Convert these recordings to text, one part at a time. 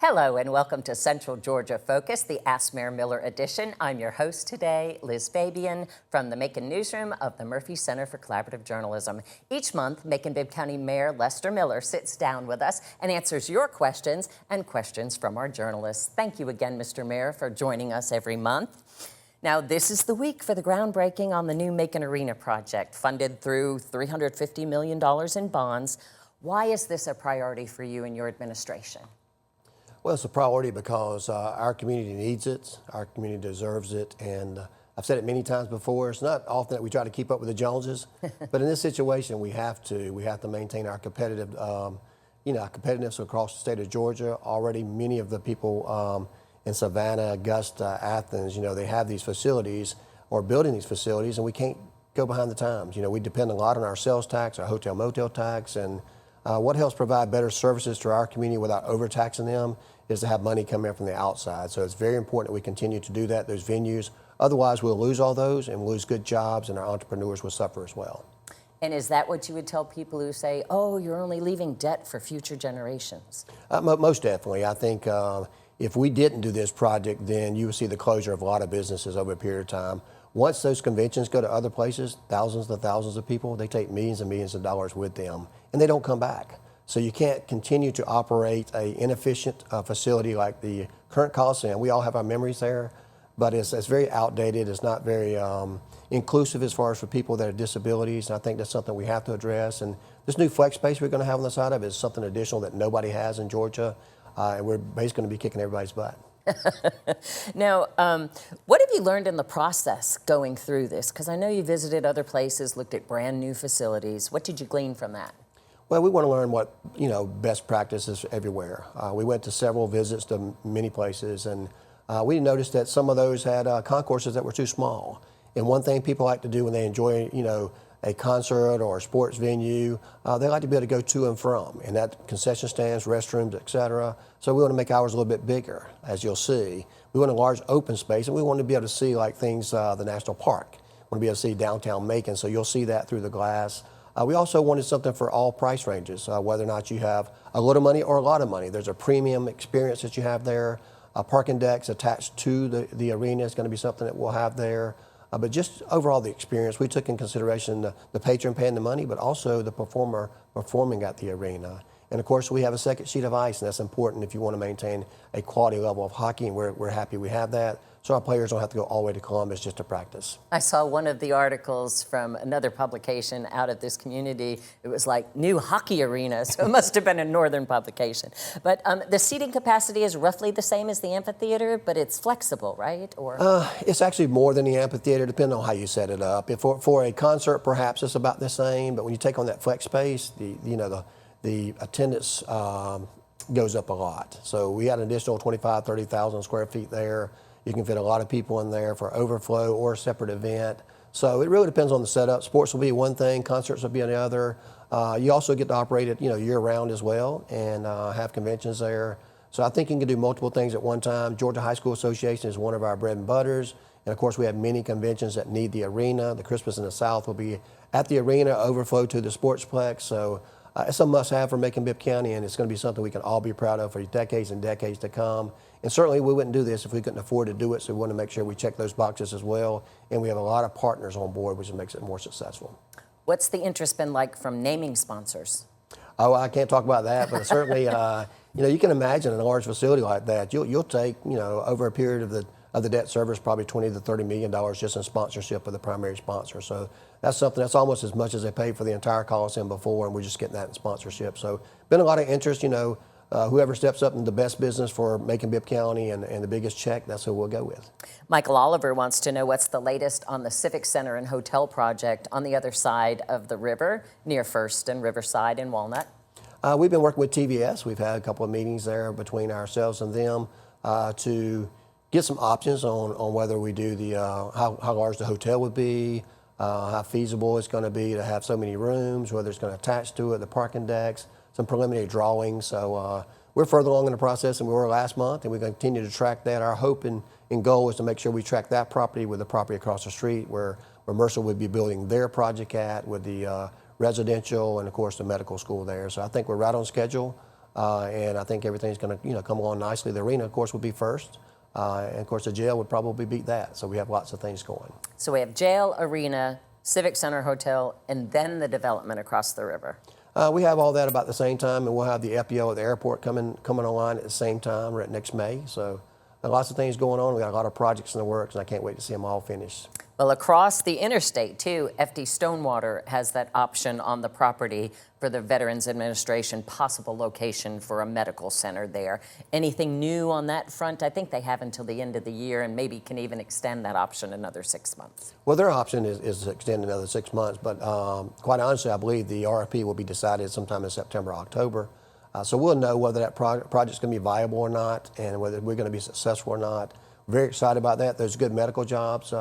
Hello and welcome to Central Georgia Focus, the Ask Mayor Miller edition. I'm your host today, Liz Fabian, from the Macon newsroom of the Murphy Center for Collaborative Journalism. Each month, Macon-Bibb County Mayor Lester Miller sits down with us and answers your questions and questions from our journalists. Thank you again, Mr. Mayor, for joining us every month. Now, this is the week for the groundbreaking on the new Macon Arena project, funded through $350 million in bonds. Why is this a priority for you and your administration? Well, it's a priority because our community needs it, our community deserves it, and I've said it many times before, it's not often that we try to keep up with the Joneses, but in this situation we have to maintain our competitive, our competitiveness across the state of Georgia. Already many of the people in Savannah, Augusta, Athens, they have these facilities or building these facilities, and we can't go behind the times. We depend a lot on our sales tax, our hotel motel tax, and what helps provide better services to our community without overtaxing them is to have money come in from the outside. So it's very important that we continue to do that, those venues. Otherwise, we'll lose all those and we'll lose good jobs, and our entrepreneurs will suffer as well. And is that what you would tell people who say, oh, you're only leaving debt for future generations? Most definitely. I think if we didn't do this project, then you would see the closure of a lot of businesses over a period of time. Once those conventions go to other places, thousands and thousands of people, they take millions and millions of dollars with them, and they don't come back. So you can't continue to operate an inefficient facility like the current Coliseum. We all have our memories there, but it's very outdated. It's not very inclusive as far as for people that have disabilities, and I think that's something we have to address. And this new flex space we're going to have on the side of it is something additional that nobody has in Georgia, and we're basically going to be kicking everybody's butt. Now, what have you learned in the process going through this? Because I know you visited other places, looked at brand new facilities. What did you glean from that? Well, we want to learn what, best practices everywhere. We went to several visits to many places, and we noticed that some of those had concourses that were too small. And one thing people like to do when they enjoy, a concert or a sports venue, they like to be able to go to and from, and that concession stands, restrooms, etc. So we want to make ours a little bit bigger, as you'll see. We want a large open space, and we want to be able to see like things, the National Park. We want to be able to see downtown Macon, so you'll see that through the glass. We also wanted something for all price ranges, whether or not you have a little money or a lot of money. There's a premium experience that you have there. Parking decks attached to the arena is going to be something that we'll have there. But just overall the experience, we took in consideration the patron paying the money, but also the performer performing at the arena. And of course, we have a second sheet of ice, and that's important if you want to maintain a quality level of hockey, and we're happy we have that. So our players don't have to go all the way to Columbus just to practice. I saw one of the articles from another publication out of this community. It was like new hockey arena, so it must have been a northern publication. But the seating capacity is roughly the same as the amphitheater, but it's flexible, right? Or it's actually more than the amphitheater, depending on how you set it up. If for a concert, perhaps it's about the same, but when you take on that flex space, the attendance goes up a lot. So we had an additional 25, 30,000 square feet there. You can fit a lot of people in there for overflow or a separate event. So it really depends on the setup. Sports will be one thing, concerts will be another. You also get to operate it, year-round as well, and have conventions there. So I think you can do multiple things at one time. Georgia High School Association is one of our bread and butters. And of course, we have many conventions that need the arena. The Christmas in the South will be at the arena, overflow to the sportsplex. So it's a must-have for Macon-Bibb County, and it's going to be something we can all be proud of for decades and decades to come. And certainly we wouldn't do this if we couldn't afford to do it, so we want to make sure we check those boxes as well. And we have a lot of partners on board, which makes it more successful. What's the interest been like from naming sponsors? Oh, I can't talk about that, but certainly, you can imagine in a large facility like that, you'll take, over a period of the debt service, probably $20 to $30 million just in sponsorship of the primary sponsor. So that's something that's almost as much as they paid for the entire Coliseum before, and we're just getting that in sponsorship. So been a lot of interest, whoever steps up in the best business for Macon-Bibb County and the biggest check, that's who we'll go with. Michael Oliver wants to know what's the latest on the Civic Center and Hotel project on the other side of the river, near First and Riverside and Walnut. We've been working with TVS. We've had a couple of meetings there between ourselves and them to get some options on whether we do the how large the hotel would be, how feasible it's going to be to have so many rooms, whether it's going to attach to it, the parking decks, some preliminary drawings. So we're further along in the process than we were last month, and we continue to track that. Our hope and goal is to make sure we track that property with the property across the street where Mercer would be building their project at, with the residential and, of course, the medical school there. So I think we're right on schedule. and I think everything's going to come along nicely. The arena, of course, would be first, and of course the jail would probably beat that. So we have lots of things going. So we have jail, arena, Civic Center Hotel, and then the development across the river. We have all that about the same time, and we'll have the FBO at the airport coming online at the same time, right next May. So lots of things going on. We got a lot of projects in the works, and I can't wait to see them all finished. Well, across the interstate, too, FD Stonewater has that option on the property for the Veterans Administration, possible location for a medical center there. Anything new on that front? I think they have until the end of the year and maybe can even extend that option another 6 months. Well, their option is to extend another 6 months, but quite honestly, I believe the RFP will be decided sometime in September, October. So we'll know whether that project's going to be viable or not and whether we're going to be successful or not. Very excited about that. There's good medical jobs.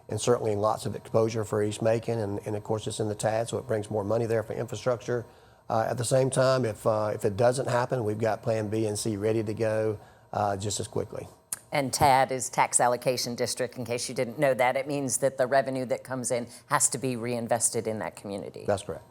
And certainly lots of exposure for East Macon, and of course it's in the TAD, so it brings more money there for infrastructure. At the same time, if it doesn't happen, we've got Plan B and C ready to go just as quickly. And TAD is Tax Allocation District. In case you didn't know that, it means that the revenue that comes in has to be reinvested in that community. That's correct.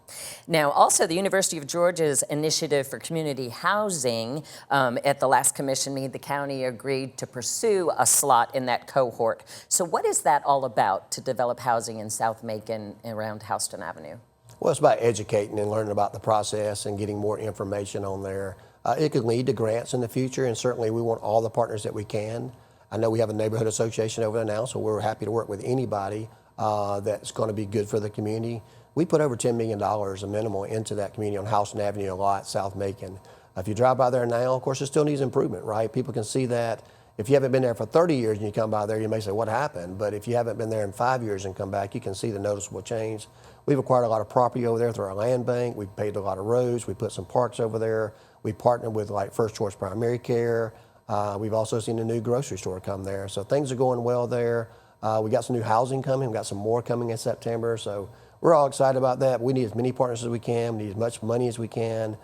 Now, also the University of Georgia's initiative for community housing, at the last commission meeting, the county agreed to pursue a slot in that cohort. So what is that all about, to develop housing in South Macon around Houston Avenue? Well, it's about educating and learning about the process and getting more information on there. It could lead to grants in the future, and certainly we want all the partners that we can. I know we have a neighborhood association over there now, so we're happy to work with anybody that's going to be good for the community. We put over $10 million a minimum into that community on Houston Avenue a lot, South Macon. If you drive by there now, of course, it still needs improvement, right? People can see that. If you haven't been there for 30 years and you come by there, you may say, what happened? But if you haven't been there in 5 years and come back, you can see the noticeable change. We've acquired a lot of property over there through our land bank. We've paved a lot of roads. We put some parks over there. We partnered with like First Choice Primary Care. We've also seen a new grocery store come there. So things are going well there. We got some new housing coming. We got some more coming in September. So we're all excited about that. We need as many partners as we can. We need as much money as we can.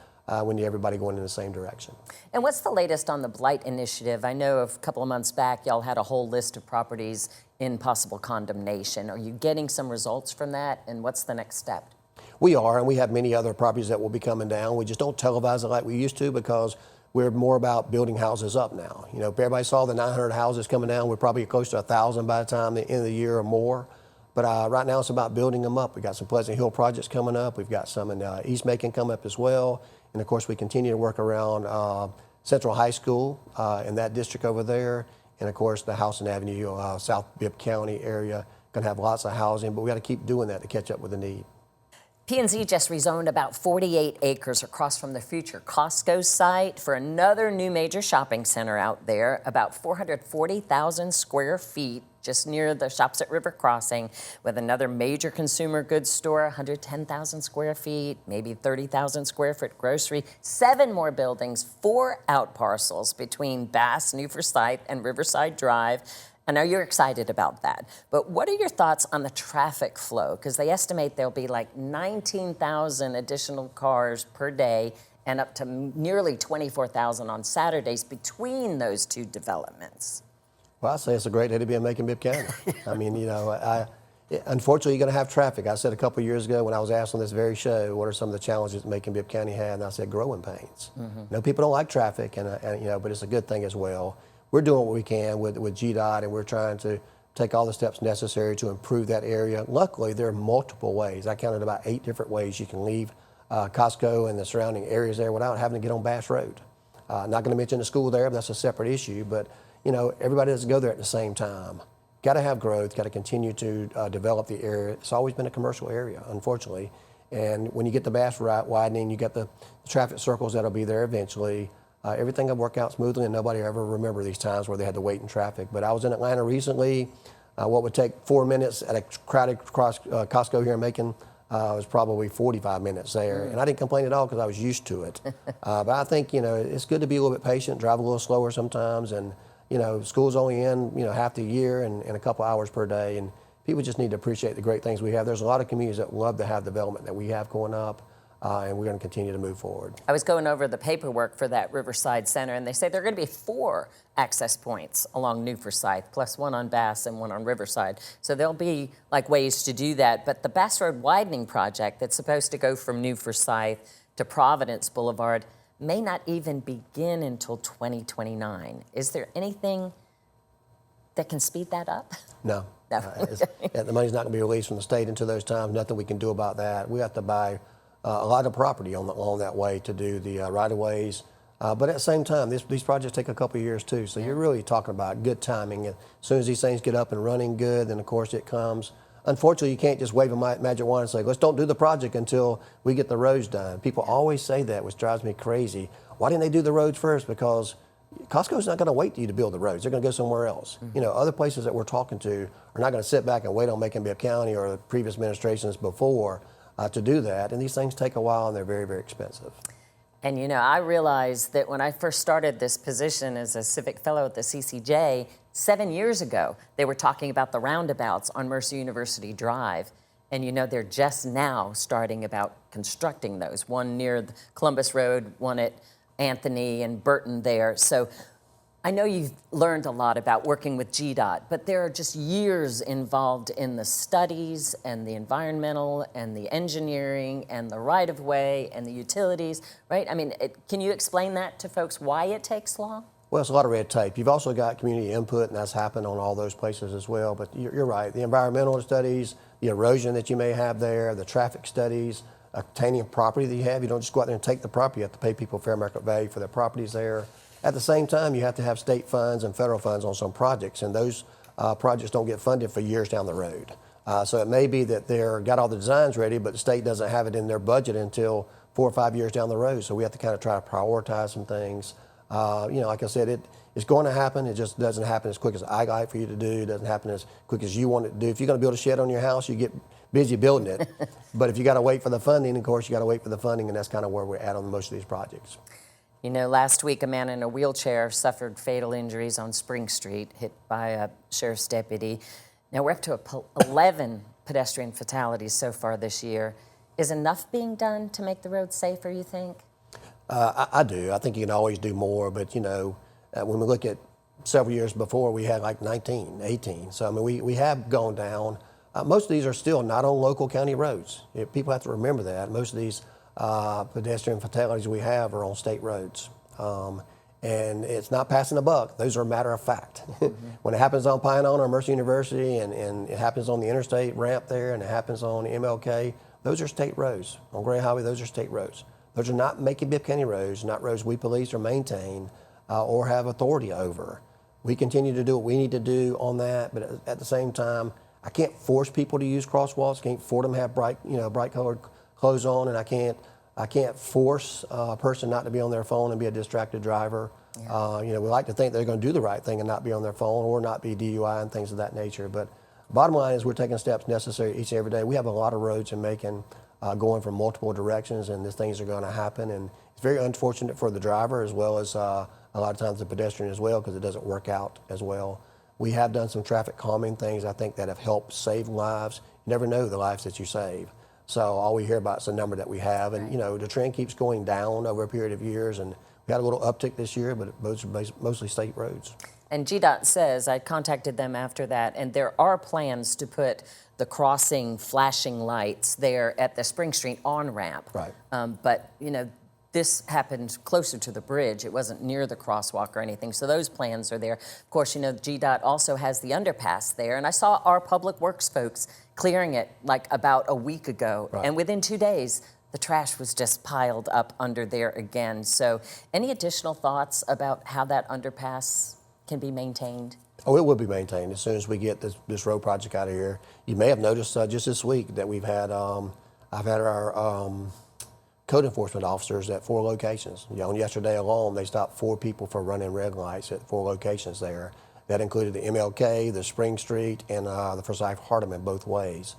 We need everybody going in the same direction. And what's the latest on the blight initiative? I know a couple of months back, y'all had a whole list of properties in possible condemnation. Are you getting some results from that? And what's the next step? We are, and we have many other properties that will be coming down. We just don't televise it like we used to because we're more about building houses up now. You know, if everybody saw the 900 houses coming down, we're probably close to 1,000 by the time the end of the year or more. But right now it's about building them up. We've got some Pleasant Hill projects coming up. We've got some in East Macon coming up as well. And of course, we continue to work around Central High School in that district over there. And of course, the Houston Avenue, South Bibb County area, gonna have lots of housing, but we gotta keep doing that to catch up with the need. P&Z just rezoned about 48 acres across from the future Costco site for another new major shopping center out there, about 440,000 square feet, just near the Shops at River Crossing, with another major consumer goods store, 110,000 square feet, maybe 30,000 square foot grocery, 7 more buildings, 4 out parcels between Bass, New Forsyth, and Riverside Drive. I know you're excited about that, but what are your thoughts on the traffic flow? Because they estimate there'll be like 19,000 additional cars per day and up to nearly 24,000 on Saturdays between those two developments. Well, I say it's a great day to be in Macon-Bibb County. I mean, you know, unfortunately, you're going to have traffic. I said a couple of years ago when I was asked on this very show, what are some of the challenges Macon-Bibb County had? And I said, growing pains. Mm-hmm. You know, people don't like traffic, and you know, but it's a good thing as well. We're doing what we can with GDOT, and we're trying to take all the steps necessary to improve that area. Luckily, there are multiple ways. I counted about 8 different ways you can leave Costco and the surrounding areas there without having to get on Bass Road. Not going to mention the school there, but that's a separate issue. But you know, everybody doesn't go there at the same time. Got to have growth. Got to continue to develop the area. It's always been a commercial area, unfortunately. And when you get the Bass Route widening, you got the traffic circles that'll be there eventually. Everything will work out smoothly, and nobody will ever remember these times where they had to wait in traffic. But I was in Atlanta recently. What would take 4 minutes at a crowded Costco here in Macon was probably 45 minutes there. And I didn't complain at all because I was used to it. But I think, you know, it's good to be a little bit patient, drive a little slower sometimes. And, you know, school's only in, you know, half the year and a couple hours per day. And people just need to appreciate the great things we have. There's a lot of communities that love to have development that we have going up. And we're going to continue to move forward. I was going over the paperwork for that Riverside Center, and they say there are going to be 4 access points along New Forsyth, plus 1 on Bass and 1 on Riverside. So there'll be like ways to do that. But the Bass Road widening project that's supposed to go from New Forsyth to Providence Boulevard may not even begin until 2029. Is there anything that can speed that up? No. No. The money's not going to be released from the state until those times. Nothing we can do about that. We have to buy a lot of property along that way to do the right-of-ways. But at the same time, these projects take a couple of years too. So you're really talking about good timing. As soon as these things get up and running good, then of course it comes. Unfortunately, you can't just wave a magic wand and say, let's don't do the project until we get the roads done. People always say that, which drives me crazy. Why didn't they do the roads first? Because Costco's not going to wait for you to build the roads. They're going to go somewhere else. Mm-hmm. You know, other places that we're talking to are not going to sit back and wait on Macon-Bibb County or the previous administrations before to do that. And these things take a while and they're very, very expensive. And you know, I realized that when I first started this position as a civic fellow at the CCJ 7 years ago, they were talking about the roundabouts on Mercer University Drive. And you know, they're just now starting about constructing those. One near Columbus Road, one at Anthony and Burton there. So I know you've learned a lot about working with GDOT, but there are just years involved in the studies and the environmental and the engineering and the right-of-way and the utilities, right? I mean, can you explain that to folks, why it takes long? Well, it's a lot of red tape. You've also got community input, and that's happened on all those places as well. But you're right. The environmental studies, the erosion that you may have there, the traffic studies, obtaining property that you have. You don't just go out there and take the property. You have to pay people fair market value for their properties there. At the same time, you have to have state funds and federal funds on some projects, and those projects don't get funded for years down the road. So it may be that they've got all the designs ready, but the state doesn't have it in their budget until 4 or 5 years down the road. So we have to kind of try to prioritize some things. You know, like I said, it's going to happen. It just doesn't happen as quick as I like for you to do. It doesn't happen as quick as you want it to do. If you're going to build a shed on your house, you get busy building it. But if you got to wait for the funding, of course, you got to wait for the funding, and that's kind of where we're at on most of these projects. You know, last week a man in a wheelchair suffered fatal injuries on Spring Street, hit by a sheriff's deputy. Now we're up to 11 pedestrian fatalities so far this year. Is enough being done to make the roads safer, you think? I do. I think you can always do more, but you know, when we look at several years before, we had like 19, 18. So I mean, we have gone down. Most of these are still not on local county roads. People have to remember that. Most of these pedestrian fatalities we have are on state roads. And it's not passing a buck. Those are a matter of fact. Mm-hmm. When it happens on Pinon or Mercer University and it happens on the interstate ramp there and it happens on MLK, those are state roads. On Gray Highway, those are state roads. Those are not Macon-Bibb County roads, not roads we police or maintain or have authority over. We continue to do what we need to do on that, but at the same time, I can't force people to use crosswalks. Can't force them to have bright colored clothes on, and I can't force a person not to be on their phone and be a distracted driver. Yeah. You know, we like to think they're going to do the right thing and not be on their phone or not be DUI and things of that nature. But bottom line is we're taking steps necessary each and every day. We have a lot of roads in Macon going from multiple directions, and these things are going to happen. And it's very unfortunate for the driver as well as a lot of times the pedestrian as well, because it doesn't work out as well. We have done some traffic calming things, I think, that have helped save lives. You never know the lives that you save. So all we hear about is the number that we have. And, you know, the trend keeps going down over a period of years. And we had a little uptick this year, but it's mostly state roads. And GDOT says, I contacted them after that, and there are plans to put the crossing flashing lights there at the Spring Street on-ramp. Right. But, you know, this happened closer to the bridge. It wasn't near the crosswalk or anything, so those plans are there. Of course, you know, GDOT also has the underpass there, and I saw our public works folks clearing it like about a week ago, right. And within 2 days, the trash was just piled up under there again. So any additional thoughts about how that underpass can be maintained? Oh, it will be maintained as soon as we get this road project out of here. You may have noticed just this week that we've had, I've had our code enforcement officers at 4 locations. You know, yesterday alone, they stopped 4 people for running red lights at 4 locations there. That included the MLK, the Spring Street, and the Forsyth Hardeman both ways.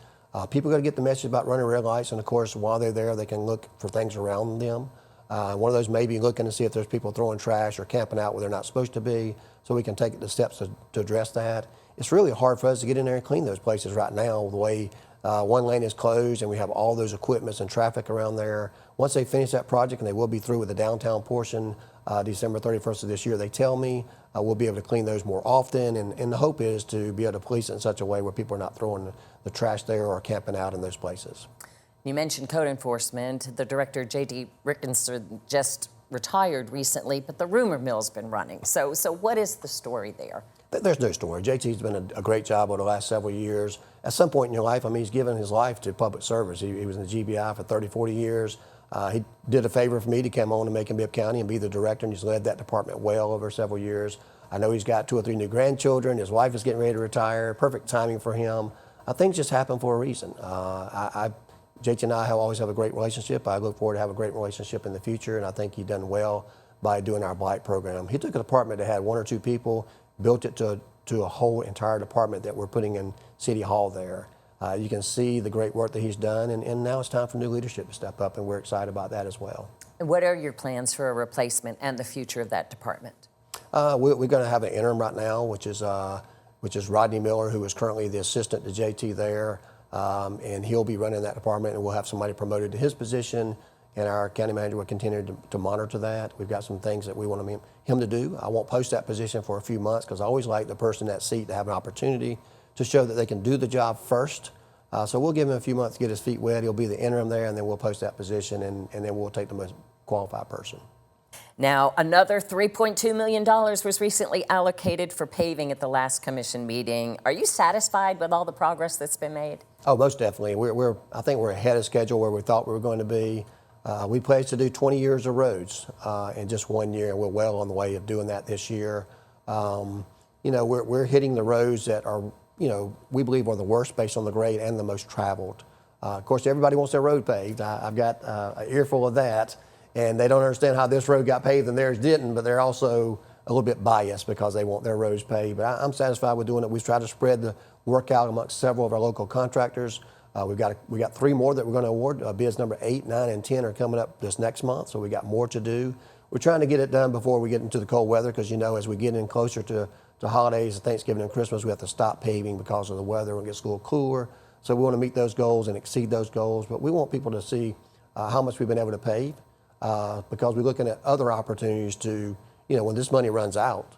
People got to get the message about running red lights, and of course, while they're there, they can look for things around them. One of those may be looking to see if there's people throwing trash or camping out where they're not supposed to be, so we can take the steps to address that. It's really hard for us to get in there and clean those places right now, the way one lane is closed and we have all those equipments and traffic around there. Once they finish that project, and they will be through with the downtown portion December 31st of this year, they tell me we'll be able to clean those more often, and the hope is to be able to police it in such a way where people are not throwing the trash there or camping out in those places. You mentioned code enforcement. The director, J.D. Rickinson, just retired recently, but the rumor mill's been running. So what is the story there? There's no story. JT's been a great job over the last several years. At some point in your life, I mean, he's given his life to public service. He was in the GBI for 30, 40 years. He did a favor for me to come on to Macon-Bibb County and be the director, and he's led that department well over several years. I know he's got 2 or 3 new grandchildren. His wife is getting ready to retire. Perfect timing for him. Things just happen for a reason. JT and I always have a great relationship. I look forward to have a great relationship in the future, and I think he's done well by doing our blight program. He took a department that had 1 or 2 people, built it to a whole entire department that we're putting in City Hall there. You can see the great work that he's done, and now it's time for new leadership to step up, and we're excited about that as well. And what are your plans for a replacement and the future of that department? We're going to have an interim right now, which is Rodney Miller, who is currently the assistant to JT there, and he'll be running that department, and we'll have somebody promoted to his position, and our county manager will continue to monitor that. We've got some things that we want him to do. I won't post that position for a few months because I always like the person in that seat to have an opportunity to show that they can do the job first. So we'll give him a few months to get his feet wet. He'll be the interim there, and then we'll post that position, and then we'll take the most qualified person. Now, another $3.2 million was recently allocated for paving at the last commission meeting. Are you satisfied with all the progress that's been made? Oh, most definitely. I think we're ahead of schedule where we thought we were going to be. We pledged to do 20 years of roads in just 1 year, and we're well on the way of doing that this year. We're hitting the roads that are, we believe are the worst based on the grade and the most traveled. Of course, everybody wants their road paved. I've got an earful of that, and they don't understand how this road got paved and theirs didn't, but they're also a little bit biased because they want their roads paved. But I'm satisfied with doing it. We've tried to spread the work out amongst several of our local contractors. We got 3 more that we're going to award. Bids number 8, 9, and 10 are coming up this next month, so we got more to do. We're trying to get it done before we get into the cold weather because, as we get in closer to holidays, Thanksgiving and Christmas, we have to stop paving because of the weather and it gets a little cooler. So we want to meet those goals and exceed those goals, but we want people to see how much we've been able to pave because we're looking at other opportunities to, when this money runs out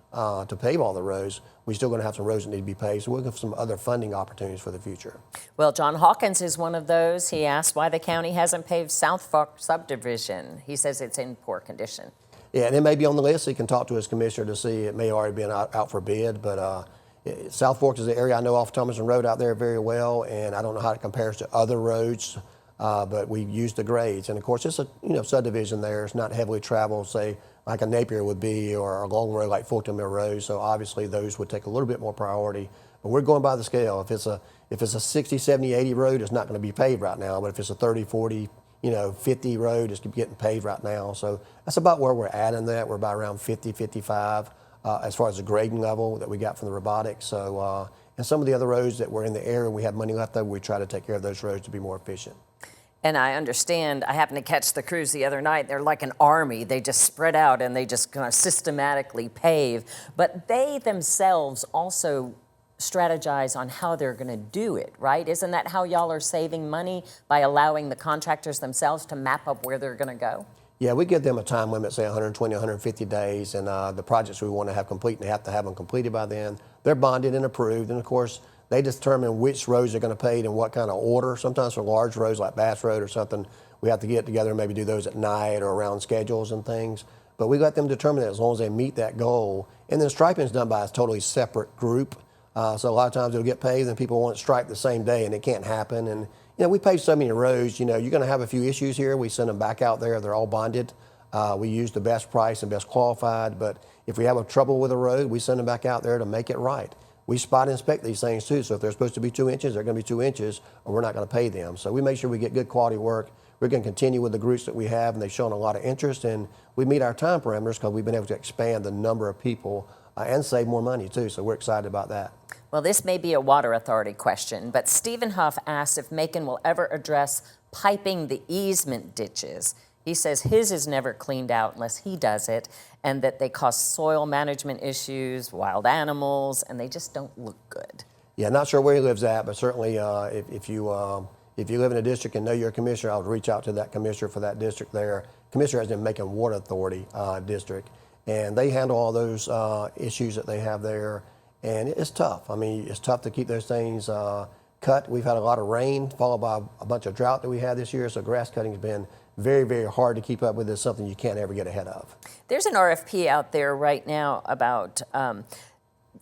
to pave all the roads, we're still going to have some roads that need to be paved. So we're looking for some other funding opportunities for the future. Well, John Hawkins is one of those. He asked why the county hasn't paved South Fork subdivision. He says it's in poor condition. Yeah, and it may be on the list. He can talk to his commissioner to see. It may already been out for bid, but South Fork is the area I know off Thomason Road out there very well, and I don't know how it compares to other roads, but we use the grades. And of course, it's a subdivision there. It's not heavily traveled, say like a Napier would be, or a long road like Fulton Mill Road. So obviously, those would take a little bit more priority. But we're going by the scale. If it's a 60, 70, 80 road, it's not going to be paved right now. But if it's a 30, 40, 50 road, it's getting paved right now. So that's about where we're at in that. We're about around 50, 55 as far as the grading level that we got from the robotics. So, and some of the other roads that were in the area and we have money left over, we try to take care of those roads to be more efficient. And I understand, I happened to catch the crews the other night. They're like an army. They just spread out and they just kind of systematically pave. But they themselves also strategize on how they're going to do it, right? Isn't that how y'all are saving money, by allowing the contractors themselves to map up where they're going to go? Yeah, we give them a time limit, say 120, 150 days, and the projects we want to have complete, they have to have them completed by then. They're bonded and approved, and of course, they determine which roads they're going to pave in what kind of order. Sometimes for large roads like Bass Road or something, we have to get together and maybe do those at night or around schedules and things. But we let them determine that as long as they meet that goal. And then striping is done by a totally separate group. So a lot of times it'll get paved and people want it striped the same day, and it can't happen. And we pave so many roads, you're going to have a few issues here. We send them back out there. They're all bonded. We use the best price and best qualified. But if we have a trouble with a road, we send them back out there to make it right. We spot inspect these things too. So if they're supposed to be 2 inches, they're going to be 2 inches, or we're not going to pay them. So we make sure we get good quality work. We're going to continue with the groups that we have, and they've shown a lot of interest. And we meet our time parameters because we've been able to expand the number of people and save more money too. So we're excited about that. Well, this may be a water authority question, but Stephen Huff asked if Macon will ever address piping the easement ditches. He says his is never cleaned out unless he does it, and that they cause soil management issues, wild animals, and they just don't look good. Yeah, not sure where he lives at, but certainly if you live in a district and know you're a commissioner, I would reach out to that commissioner for that district there. Commissioner has been Macon Water Authority district, and they handle all those issues that they have there, and it's tough. I mean, it's tough to keep those things cut. We've had a lot of rain followed by a bunch of drought that we had this year, so grass cutting has been very, very hard to keep up with. It's something you can't ever get ahead of. There's an RFP out there right now about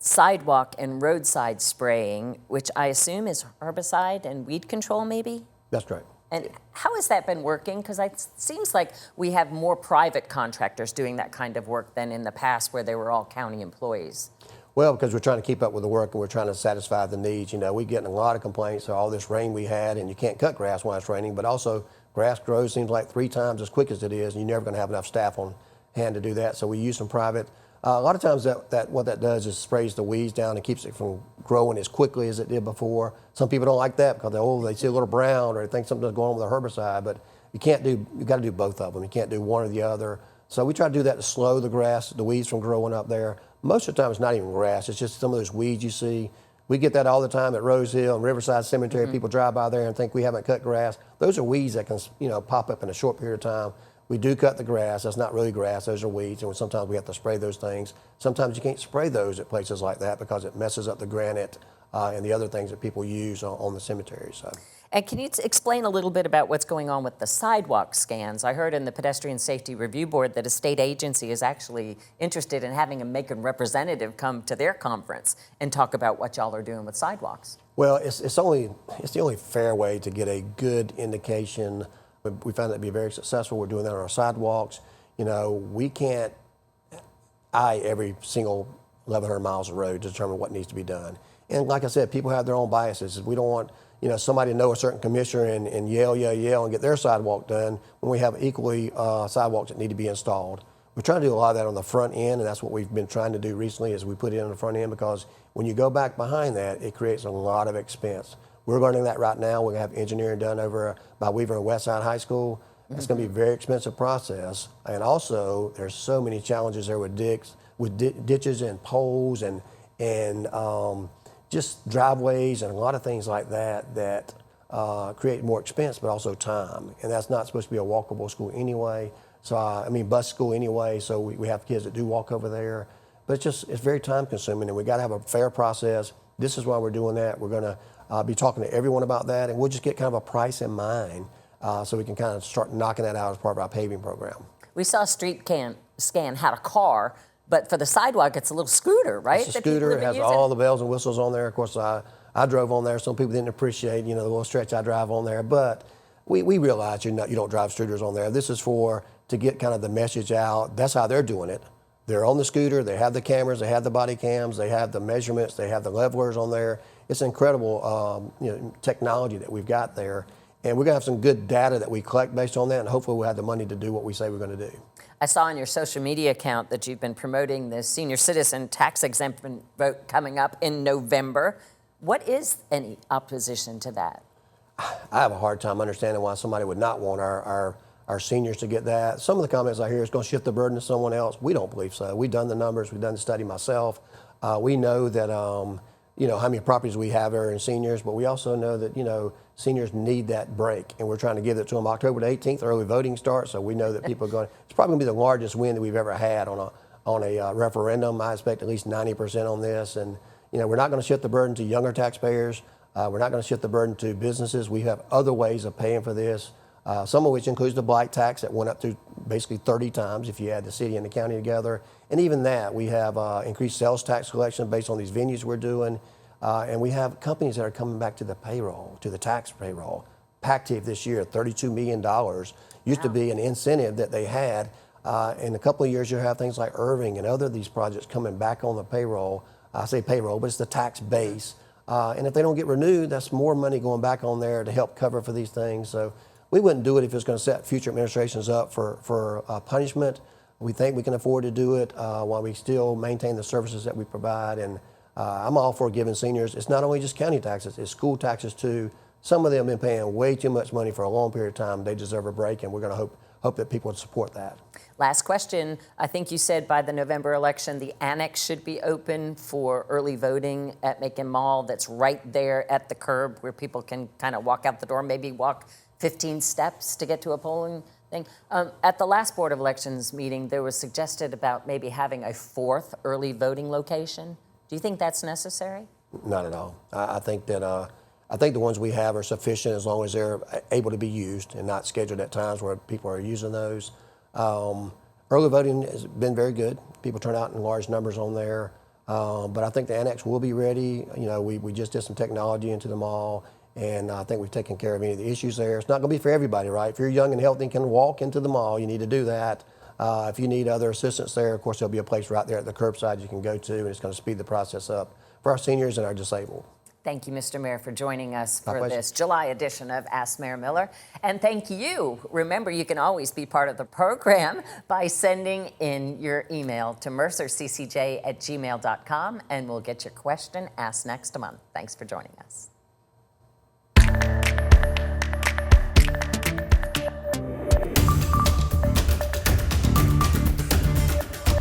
sidewalk and roadside spraying, which I assume is herbicide and weed control, maybe? That's right. And how has that been working? Because it seems like we have more private contractors doing that kind of work than in the past where they were all county employees. Well, because we're trying to keep up with the work and we're trying to satisfy the needs. You know, we're getting a lot of complaints of all this rain we had, and you can't cut grass when it's raining, but also grass grows seems like 3 times as quick as it is, and you're never going to have enough staff on hand to do that. So we use some private. A lot of times what that does is sprays the weeds down and keeps it from growing as quickly as it did before. Some people don't like that because they see a little brown or they think something's going on with the herbicide, but you got to do both of them. You can't do one or the other. So we try to do that to slow the grass, the weeds from growing up there. Most of the time it's not even grass, it's just some of those weeds you see. We get that all the time at Rose Hill and Riverside Cemetery. People drive by there and think we haven't cut grass. Those are weeds that can, pop up in a short period of time. We do cut the grass. That's not really grass. Those are weeds, and sometimes we have to spray those things. Sometimes you can't spray those at places like that because it messes up the granite and the other things that people use on the cemetery. So. And can you explain a little bit about what's going on with the sidewalk scans? I heard in the Pedestrian Safety Review Board that a state agency is actually interested in having a Macon representative come to their conference and talk about what y'all are doing with sidewalks. Well, it's the only fair way to get a good indication. We found that to be very successful. We're doing that on our sidewalks. We can't eye every single 1,100 miles of road to determine what needs to be done. And like I said, people have their own biases. We don't want somebody to know a certain commissioner and yell and get their sidewalk done when we have equally sidewalks that need to be installed. We're trying to do a lot of that on the front end, and that's what we've been trying to do recently is we put it on the front end because when you go back behind that, it creates a lot of expense. We're learning that right now. We're going to have engineering done over by Weaver and Westside High School. It's going to be a very expensive process. And also, there's so many challenges there with ditches and poles and just driveways and a lot of things like that create more expense, but also time. And that's not supposed to be a walkable school anyway. So, bus school anyway. So we have kids that do walk over there. But it's very time consuming, and we got to have a fair process. This is why we're doing that. We're going to be talking to everyone about that, and we'll just get kind of a price in mind so we can kind of start knocking that out as part of our paving program. We saw Street Scan had a car, but for the sidewalk, it's a little scooter, right? It's a scooter. It has all the bells and whistles on there. Of course, I drove on there. Some people didn't appreciate, the little stretch I drive on there, but we realize you don't drive scooters on there. This is to get kind of the message out. That's how they're doing it. They're on the scooter, they have the cameras, they have the body cams, they have the measurements, they have the levelers on there. It's incredible technology that we've got there. And we're going to have some good data that we collect based on that, and hopefully we'll have the money to do what we say we're going to do. I saw on your social media account that you've been promoting the senior citizen tax exemption vote coming up in November. What is any opposition to that? I have a hard time understanding why somebody would not want our seniors to get that. Some of the comments I hear is going to shift the burden to someone else. We don't believe so. We've done the numbers. We've done the study myself. We know that, how many properties we have are in seniors, but we also know that, seniors need that break, and we're trying to give it to them. October the 18th, early voting starts, so we know that people are going. It's probably going to be the largest win that we've ever had on a referendum. I expect at least 90% on this, and we're not going to shift the burden to younger taxpayers. We're not going to shift the burden to businesses. We have other ways of paying for this. Some of which includes the blight tax that went up to basically 30 times if you add the city and the county together. And even that, we have increased sales tax collection based on these venues we're doing. And we have companies that are coming back to the payroll, to the tax payroll. Pactiv this year, $32 million, used to be an incentive that they had. In a couple of years, you'll have things like Irving and other of these projects coming back on the payroll. I say payroll, but it's the tax base. And if they don't get renewed, that's more money going back on there to help cover for these things. So we wouldn't do it if it's going to set future administrations up for punishment. We think we can afford to do it while we still maintain the services that we provide. And I'm all for giving seniors. It's not only just county taxes, it's school taxes too. Some of them have been paying way too much money for a long period of time. They deserve a break, and we're going to hope that people would support that. Last question. I think you said by the November election, the annex should be open for early voting at Macon Mall. That's right there at the curb where people can kind of walk out the door, maybe walk 15 steps to get to a polling thing. At the last Board of Elections meeting, there was suggested about maybe having a 4th early voting location. Do you think that's necessary? Not at all. I think that I think the ones we have are sufficient as long as they're able to be used and not scheduled at times where people are using those. Early voting has been very good. People turn out in large numbers on there. But I think the annex will be ready. You know, we just did some technology into the mall, and I think we've taken care of any of the issues there. It's not going to be for everybody, right? If you're young and healthy and can walk into the mall, you need to do that. If you need other assistance there, of course, there'll be a place right there at the curbside you can go to, and it's going to speed the process up for our seniors and our disabled. Thank you, Mr. Mayor, for joining us My for pleasure. this July edition of Ask Mayor Miller. And thank you. Remember, you can always be part of the program by sending in your email to mercerccj@gmail.com, and we'll get your question asked next month. Thanks for joining us.